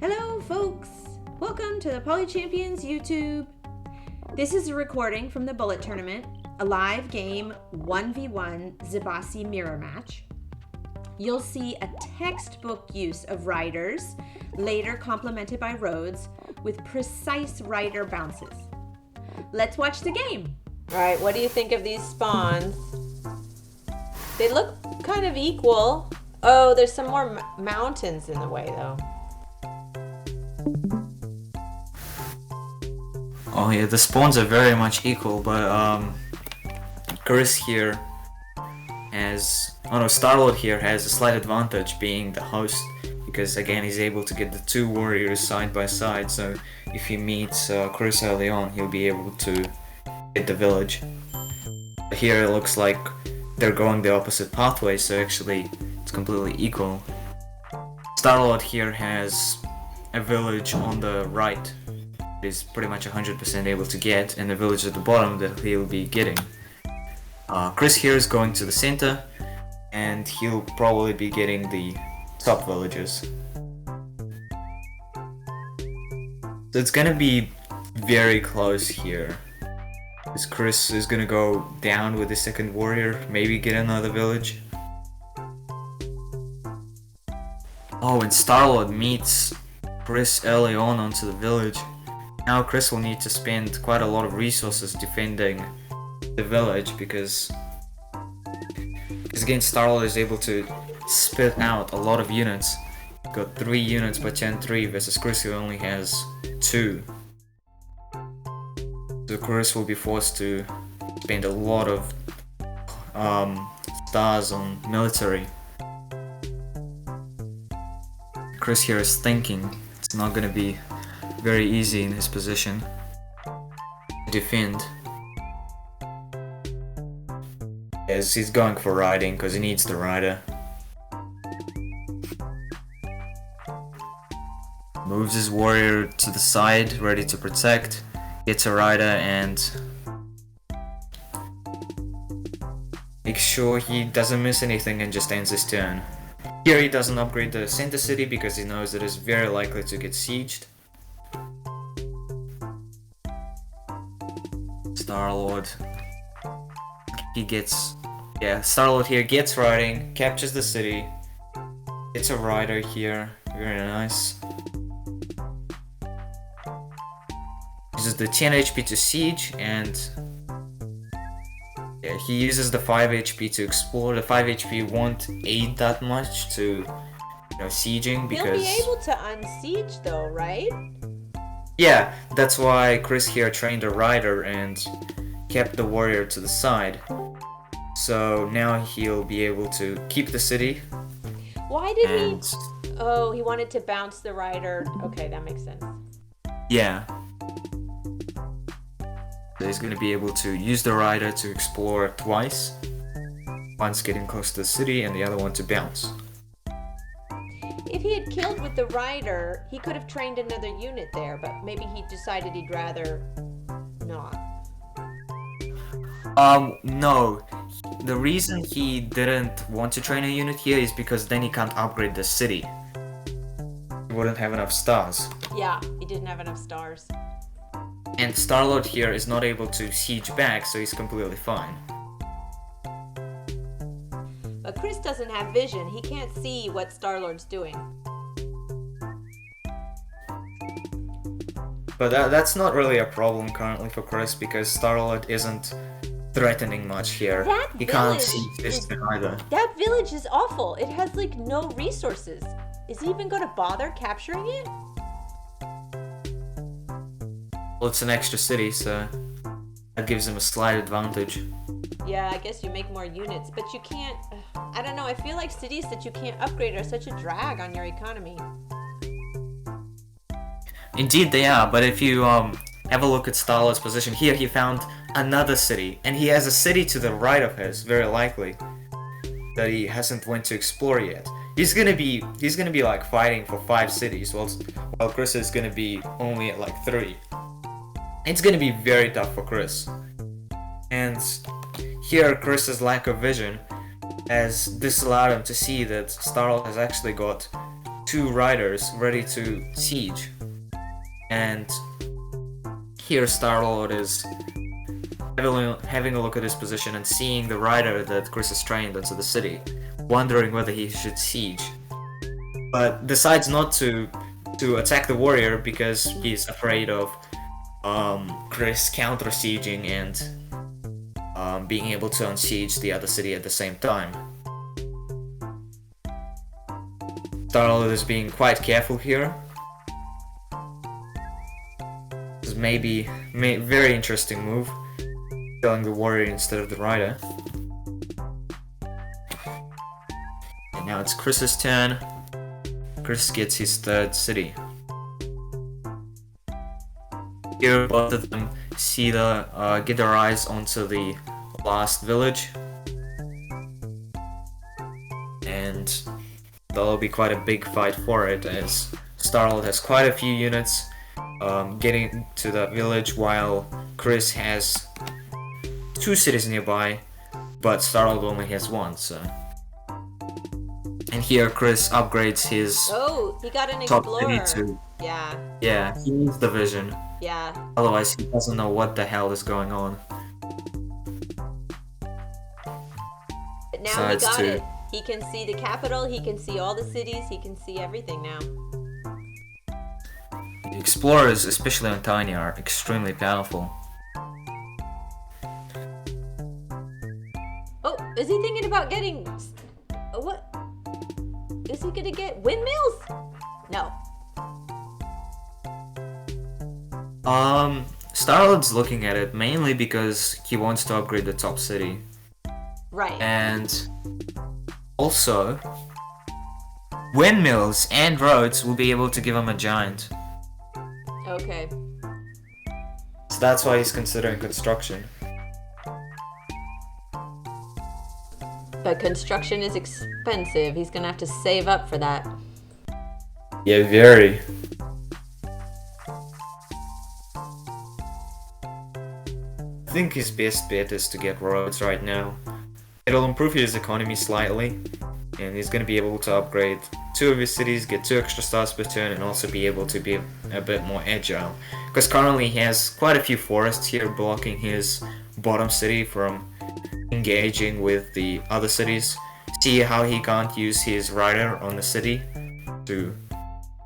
Hello folks! Welcome to the PolyChampions YouTube. This is a recording from the Bullet Tournament, a live game 1v1 Zebasi mirror match. You'll see a textbook use of riders, later complemented by roads, with precise rider bounces. Let's watch the game! Alright, what do you think of these spawns? They look kind of equal. Oh, there's some more mountains in the way though. Oh yeah, the spawns are very much equal, but Chris here has, Starlord here has a slight advantage being the host, because again he's able to get the two warriors side by side, so if he meets Chris early on, he'll be able to get the village. Here it looks like they're going the opposite pathway, so actually it's completely equal. Starlord here has a village on the right is pretty much 100% able to get, and the village at the bottom that he'll be getting. Chris here is going to the center, and he'll probably be getting the top villages. So it's gonna be very close here, because Chris is gonna go down with the second warrior, maybe get another village. Oh, and Starlord meets Chris early on onto the village. Now Chris will need to spend quite a lot of resources defending the village because again Starlord is able to spit out a lot of units. Got 3 units per turn 3 versus Chris who only has 2. So Chris will be forced to spend a lot of stars on military. Chris here is thinking it's not gonna be very easy in his position to defend, as he's going for riding because he needs the rider. Moves his warrior to the side, ready to protect, gets a rider and makes sure he doesn't miss anything and just ends his turn. Here he doesn't upgrade the center city because he knows that it's very likely to get sieged. Starlord, Starlord here gets riding, captures the city, gets a rider here, very nice. Uses the 10 HP to siege, and he uses the 5 HP to explore. The 5 HP won't aid that much to sieging because he'll be able to unsiege though, right? Yeah, that's why Chris here trained a rider and kept the warrior to the side. So now he'll be able to keep the city. Why did he? Oh, he wanted to bounce the rider. Okay, that makes sense. Yeah. So he's going to be able to use the rider to explore twice. Once getting close to the city and the other one to bounce. If he had killed with the rider, he could have trained another unit there, but maybe he decided he'd rather not. No. The reason he didn't want to train a unit here is because then he can't upgrade the city. He wouldn't have enough stars. Yeah, he didn't have enough stars. And Starlord here is not able to siege back, so he's completely fine. But Chris doesn't have vision. He can't see what Starlord's doing. But that's not really a problem currently for Chris because Starlord isn't threatening much here. He can't see this either. That village is awful. It has like no resources. Is he even going to bother capturing it? Well, it's an extra city, so that gives him a slight advantage. Yeah, I guess you make more units, but you can't. I don't know. I feel like cities that you can't upgrade are such a drag on your economy. Indeed they are, but if you have a look at Starlord's position here, he found another city, and he has a city to the right of his, very likely, that he hasn't went to explore yet. He's gonna be like fighting for 5 cities, while Chris is gonna be only at like 3. It's gonna be very tough for Chris. And here Chris's lack of vision has disallowed him to see that Starlord has actually got 2 riders ready to siege. And here Starlord is having a look at his position and seeing the rider that Chris has trained into the city, wondering whether he should siege. But decides not to attack the warrior because he's afraid of Chris counter-sieging and being able to unsiege the other city at the same time. Starlord is being quite careful here. This is maybe very interesting move, killing the warrior instead of the rider. And now it's Chris's turn. Chris gets his 3rd city. Here, both of them see get their eyes onto the last village, and that'll be quite a big fight for it, as Starlord has quite a few units getting to that village, while Chris has 2 cities nearby, but Starlord only has 1. So, and here Chris upgrades his Oh, he got an top explorer. city to Yeah. he needs the vision. Yeah. Otherwise, he doesn't know what the hell is going on. But now Decides he got to- it. He can see the capital, he can see all the cities, he can see everything now. The explorers, especially on Tiny, are extremely powerful. Oh, is he thinking about getting... What? Is he gonna get windmills? No. Starlord's looking at it mainly because he wants to upgrade the top city. Right. And also, windmills and roads will be able to give him a giant. Okay. So that's why he's considering construction. But construction is expensive. He's gonna have to save up for that. Yeah, very. I think his best bet is to get roads right now. It'll improve his economy slightly, and he's going to be able to upgrade 2 of his cities, get 2 extra stars per turn, and also be able to be a bit more agile. Because currently he has quite a few forests here blocking his bottom city from engaging with the other cities. See how he can't use his rider on the city to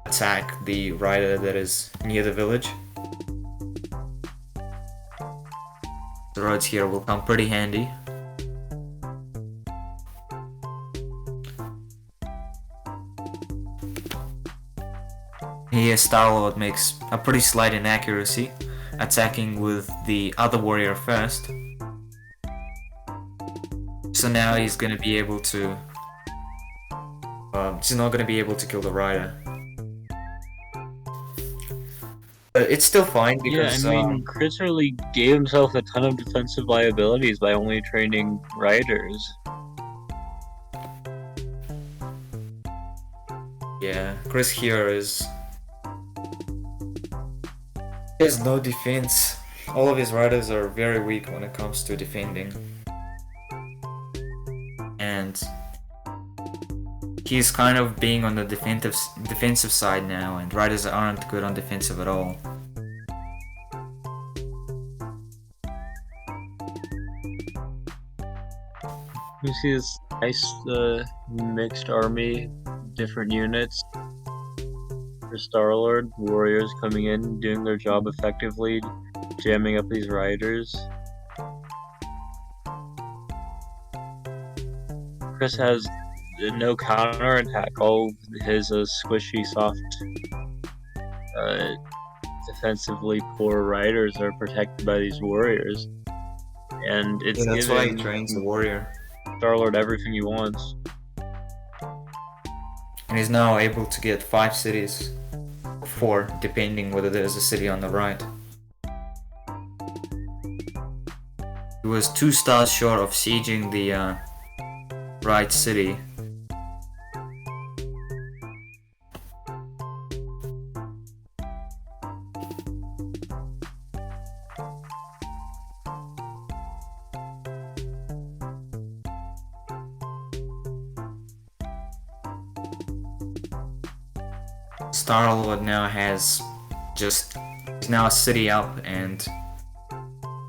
attack the rider that is near the village. The roads here will come pretty handy. Here Starlord makes a pretty slight inaccuracy, attacking with the other warrior first. So now he's gonna be able to... he's not gonna be able to kill the rider. But it's still fine because... Yeah, I mean, Chris really gave himself a ton of defensive liabilities by only training riders. yeah, Chris here is... He has no defense. All of his riders are very weak when it comes to defending. And he's kind of being on the defensive side now, and riders aren't good on defensive at all. You see this nice mixed army, different units. For Starlord, warriors coming in, doing their job effectively, jamming up these riders. Chris has no counter attack. All his squishy, soft, defensively poor riders are protected by these warriors, and it's Yeah, that's why he giving trains the warrior. Starlord everything he wants. And he's now able to get 5 cities, or 4, depending whether there's a city on the right. He was 2 stars short of sieging the right city. Starlord now has he's now a city up, and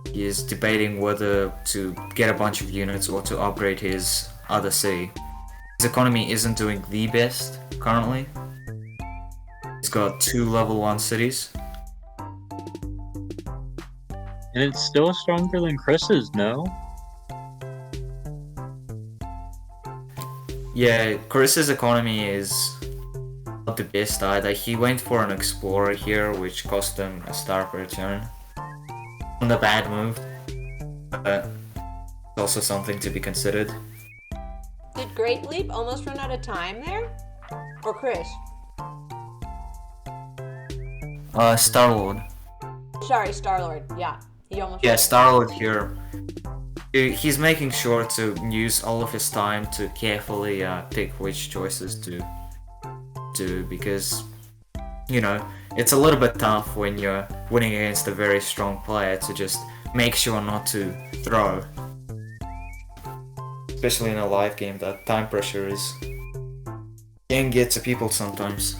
he is debating whether to get a bunch of units or to upgrade his other city. His economy isn't doing the best currently. He's got 2 level 1 cities. And it's still stronger than Chris's, no? Yeah, Chris's economy is not the best either. He went for an explorer here, which cost him a star per turn. On the bad move, but it's also something to be considered. Did Great Leap almost run out of time there? Or Chris? Starlord. Sorry, Starlord. Yeah, he almost. Yeah, ran out. Starlord here. He's making sure to use all of his time to carefully pick which choices to do, because, you know, it's a little bit tough when you're winning against a very strong player to just make sure not to throw. Especially in a live game, that time pressure can get to people sometimes.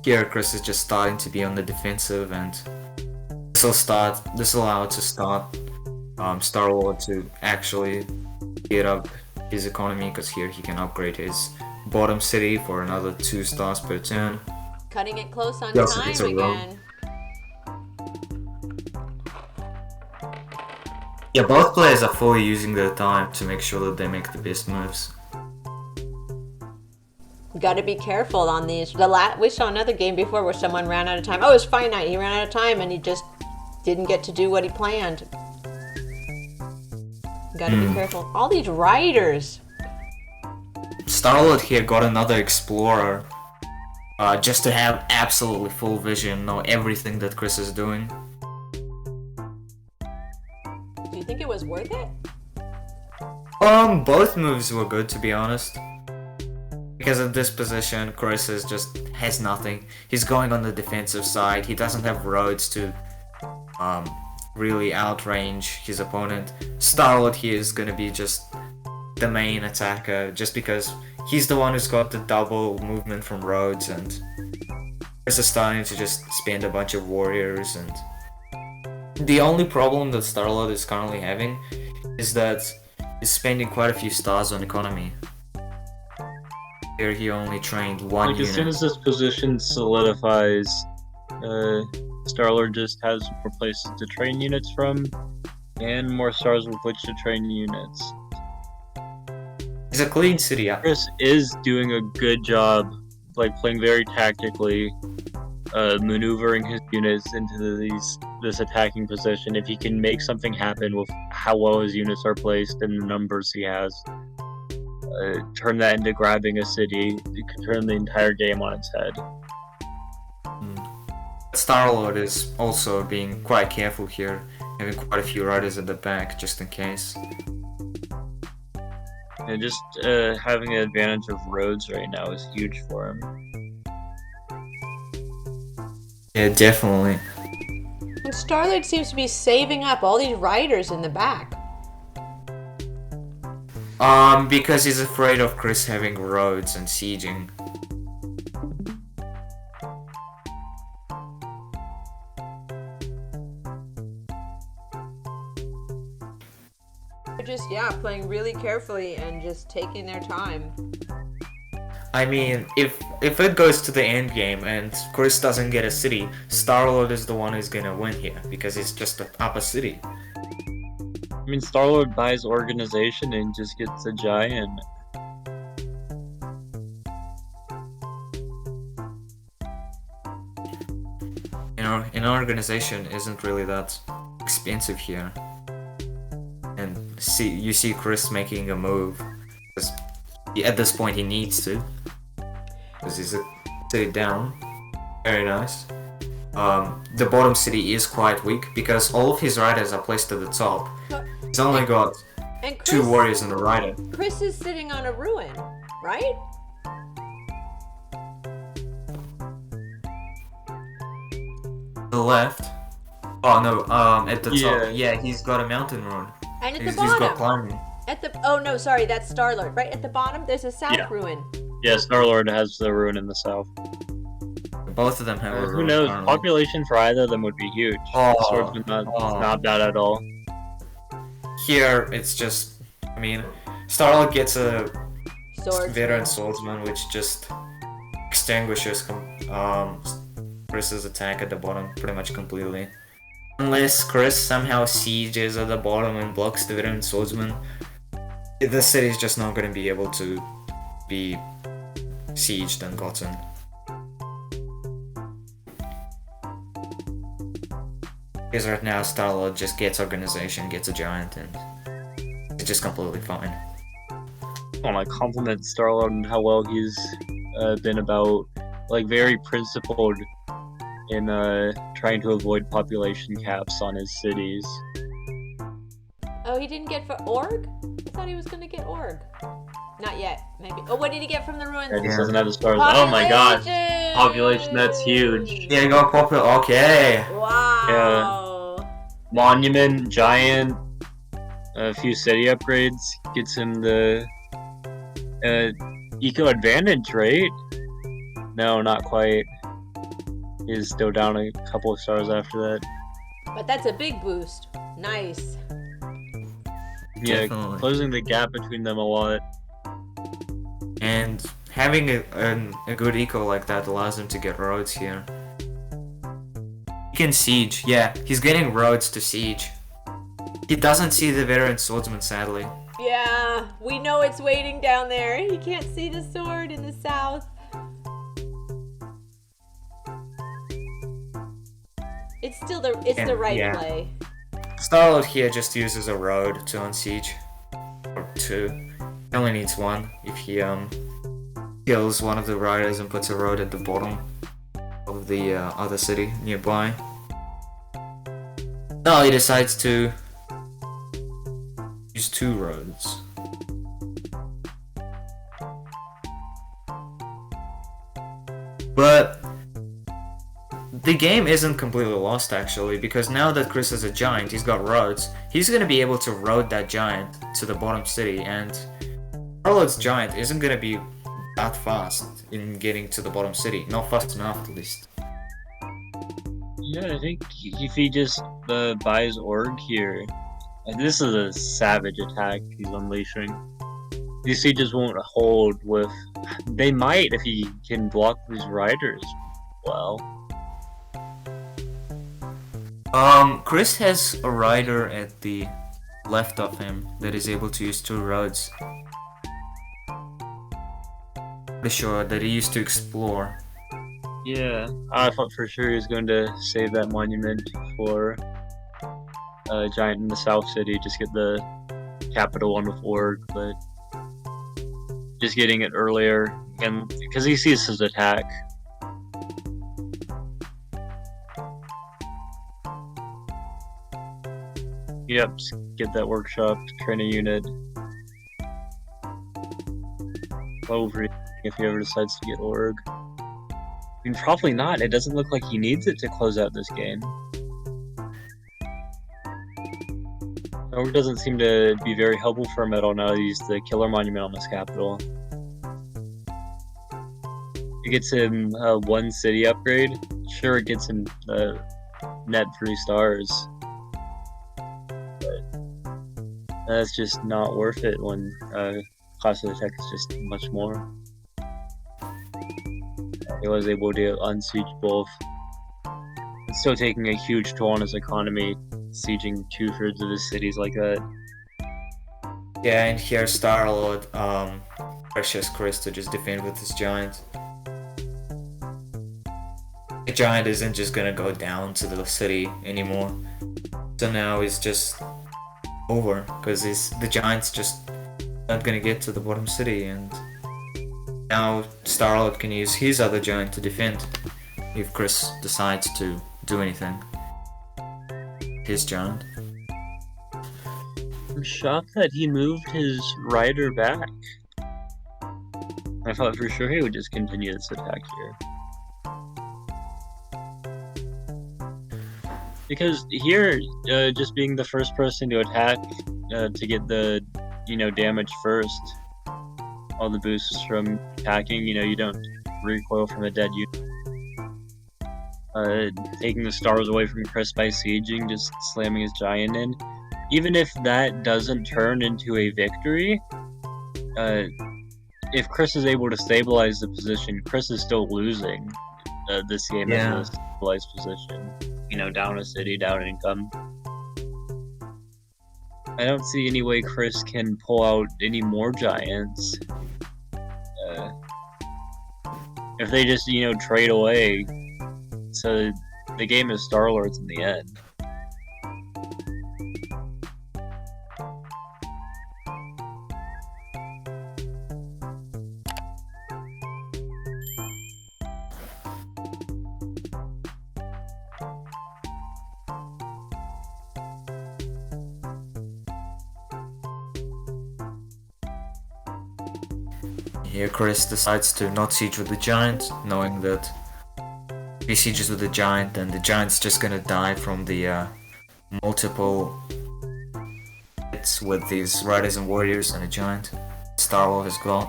Here, Chris is just starting to be on the defensive, and this will allow it to start Starlord to actually get up his economy, because here he can upgrade his bottom city for another 2 stars per turn. Cutting it close on Yes, time it's a roll. again. Yeah, both players are fully using their time to make sure that they make the best moves. Got to be careful on these. We saw another game before where someone ran out of time. Oh, it was Finite. He ran out of time and he just didn't get to do what he planned. Got to be careful. All these riders. Starlord here got another explorer, just to have absolutely full vision, know everything that Chris is doing. Do you think it was worth it? Both moves were good, to be honest. Because at this position, Chris has nothing. He's going on the defensive side. He doesn't have roads to really outrange his opponent. Starlord here is gonna be just the main attacker, just because he's the one who's got the double movement from roads, and Chris is starting to just spend a bunch of warriors. And the only problem that Starlord is currently having is that he's spending quite a few stars on economy. Here he only trained 1 Like, unit. as soon as this position solidifies, Starlord just has more places to train units from, and more stars with which to train units. It's a clean city. Chris is doing a good job, like, playing very tactically, maneuvering his units into this attacking position. If he can make something happen with how well his units are placed and the numbers he has, turn that into grabbing a city, you can turn the entire game on its head. Starlord is also being quite careful here, having quite a few riders at the back just in case. And just having an advantage of roads right now is huge for him. Yeah, definitely. And Starlord seems to be saving up all these riders in the back. Because he's afraid of Chris having roads and sieging. They're just, playing really carefully and just taking their time. I mean, if it goes to the end game and Chris doesn't get a city, Starlord is the one who's gonna win here, because he's just up a city. I mean, Starlord buys organization and just gets a giant. You know, an organization isn't really that expensive here. And you see Chris making a move, because at this point he needs to, because he's a city down. Very nice. The bottom city is quite weak because all of his riders are placed at the top. He's only got And Chris, 2 warriors and a rider. Chris is sitting on a ruin, right? To the left. Oh no, at the Yeah. top. Yeah, he's got a mountain rune. And at the He's got bottom. climbing. At the oh no, sorry, that's Starlord. Right at the bottom, there's a south Yeah. ruin. Yeah, Starlord has the rune in the south. Both of them have a Who rune knows? currently. Population for either of them would be huge. Oh, Swordsman oh. not bad at all. Here, it's just, I mean, Starlord gets a Swords. veteran swordsman, which just extinguishes Chris's attack at the bottom pretty much completely. Unless Chris somehow sieges at the bottom and blocks the veteran swordsman, the city is just not going to be able to be sieged and gotten. Because right now Starlord just gets organization, gets a giant, and it's just completely fine. I want to compliment Starlord on how well he's been about, like, very principled in trying to avoid population caps on his cities. Oh, he didn't get for Org? I thought he was gonna get Org. Not yet, maybe. Oh, what did he get from the ruins? Yeah, he doesn't have the stars. Oh my gosh, population, that's huge. Yeah, you got popular. Okay. Wow. Monument, giant, a few city upgrades gets him the eco advantage, right? No, not quite. He's still down a couple of stars after that. But that's a big boost. Nice. Yeah, Definitely. closing the gap between them a lot. And having a good eco like that allows him to get roads here. He can siege, yeah, he's getting roads to siege. He doesn't see the veteran swordsman, sadly. Yeah, we know it's waiting down there. He can't see the sword in the south. It's still the right yeah. play. Starlord here just uses a road to unsiege. Or two. He only needs one if he kills one of the riders and puts a road at the bottom of the other city nearby. No, he decides to use two roads. But the game isn't completely lost actually, because now that Chris is a giant, he's got roads. He's gonna be able to road that giant to the bottom city, and Starlord's giant isn't gonna be that fast in getting to the bottom city. Not fast enough, at least. Yeah, I think if he just buys Org here, and this is a savage attack he's unleashing. These sieges won't hold with. They might if he can block these riders well. Chris has a rider at the left of him that is able to use two roads. Pretty sure that he used to explore. Yeah, I thought for sure he was going to save that monument for a giant in the south city, just get the capital one with Org, but just getting it earlier, and because he sees his attack. Yep, get that workshop, train a unit. Over if he ever decides to get Org. I mean, probably not. It doesn't look like he needs it to close out this game. Org doesn't seem to be very helpful for him at all now that he's the killer monument on this capital. It gets him one city upgrade. Sure, it gets him net 3 stars. That's just not worth it when class of attack is just much more. He was able to unsiege both. It's still taking a huge toll on his economy, sieging 2/3 of his cities like that. Yeah, and here Starlord pressures Chris to just defend with his giant. The giant isn't just gonna go down to the city anymore. So now it's just over, because the giant's just not gonna get to the bottom city, and now Starlord can use his other giant to defend if Chris decides to do anything. His giant. I'm shocked that he moved his rider back. I thought for sure he would just continue this attack here. Because here, just being the first person to attack to get the, damage first, all the boosts from attacking, you don't recoil from a dead unit. Taking the stars away from Chris by sieging, just slamming his giant in. Even if that doesn't turn into a victory, if Chris is able to stabilize the position, Chris is still losing this game in a stabilized position. Down a city, down income. I don't see any way Chris can pull out any more giants. If they just, trade away, so the game is Starlord's in the end. Here Chris decides to not siege with the giant, knowing that if he sieges with the giant, then the giant's just gonna die from the multiple hits with these riders and warriors and a giant. Starlord has got.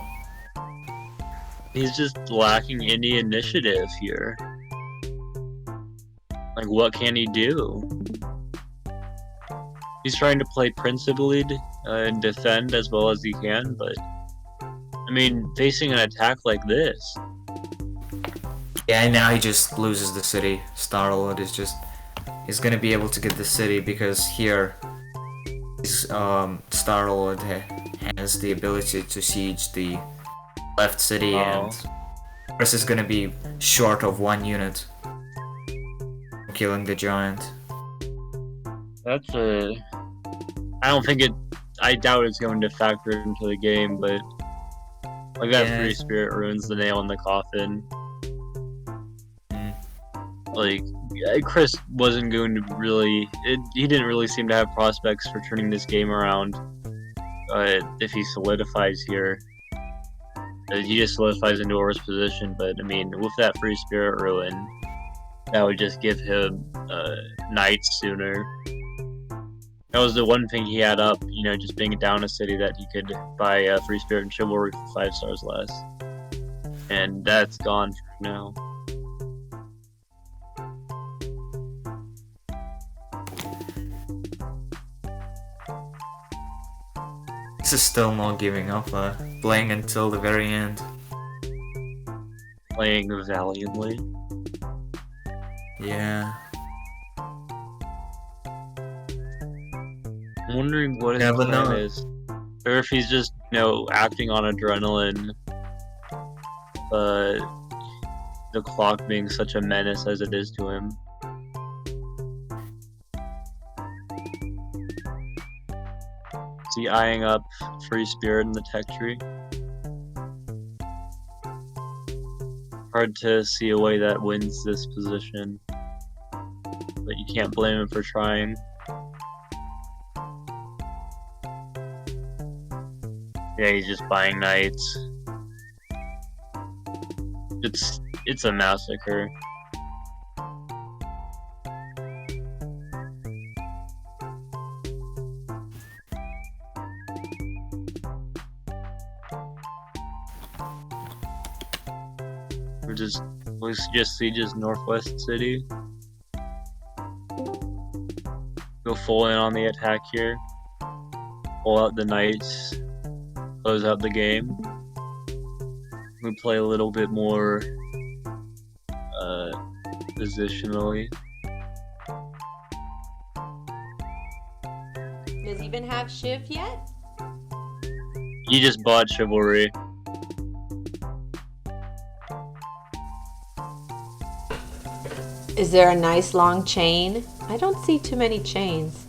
He's just lacking any initiative here. Like, what can he do? He's trying to play principled and defend as well as he can, but I mean, facing an attack like this. Yeah, and now he just loses the city. Starlord he's gonna be able to get the city because here, Starlord has the ability to siege the left city, and Chris is gonna be short of 1 unit killing the giant. I doubt it's going to factor into the game, but like that free spirit ruins the nail in the coffin. Like, Chris wasn't going to he didn't really seem to have prospects for turning this game around if he solidifies here. He just solidifies into a worse position, but I mean, with that free spirit ruin, that would just give him knights sooner. That was the one thing he had up, just being down a city that he could buy free spirit and chivalry for 5 stars less. And that's gone for now. This is still not giving up, playing until the very end. Playing valiantly. Yeah. I'm wondering what his plan is. Or if he's just, acting on adrenaline. But the clock being such a menace as it is to him. Is he eyeing up free spirit in the tech tree? Hard to see a way that wins this position. But you can't blame him for trying. Yeah, he's just buying knights. It's a massacre. Let's just sieges Northwest City. Go full in on the attack here. Pull out the knights. Close out the game. We play a little bit more positionally. Does he even have Shiv yet? He just bought chivalry. Is there a nice long chain? I don't see too many chains.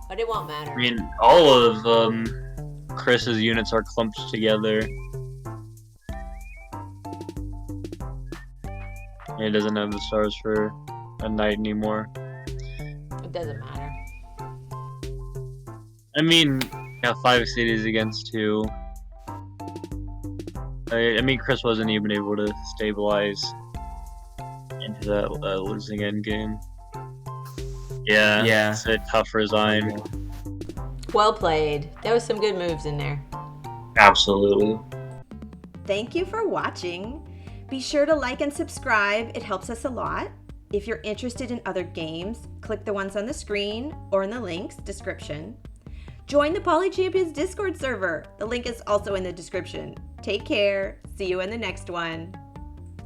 But it won't matter. I mean, all of Chris's units are clumped together. And he doesn't have the stars for a knight anymore. It doesn't matter. I mean, 5 cities against 2. I mean, Chris wasn't even able to stabilize into that losing end game. Yeah, Yeah. it's a tough resign. Well played. There was some good moves in there. Absolutely. Thank you for watching. Be sure to like and subscribe. It helps us a lot. If you're interested in other games, click the ones on the screen or in the links description. Join the PolyChampions Discord server. The link is also in the description. Take care. See you in the next one.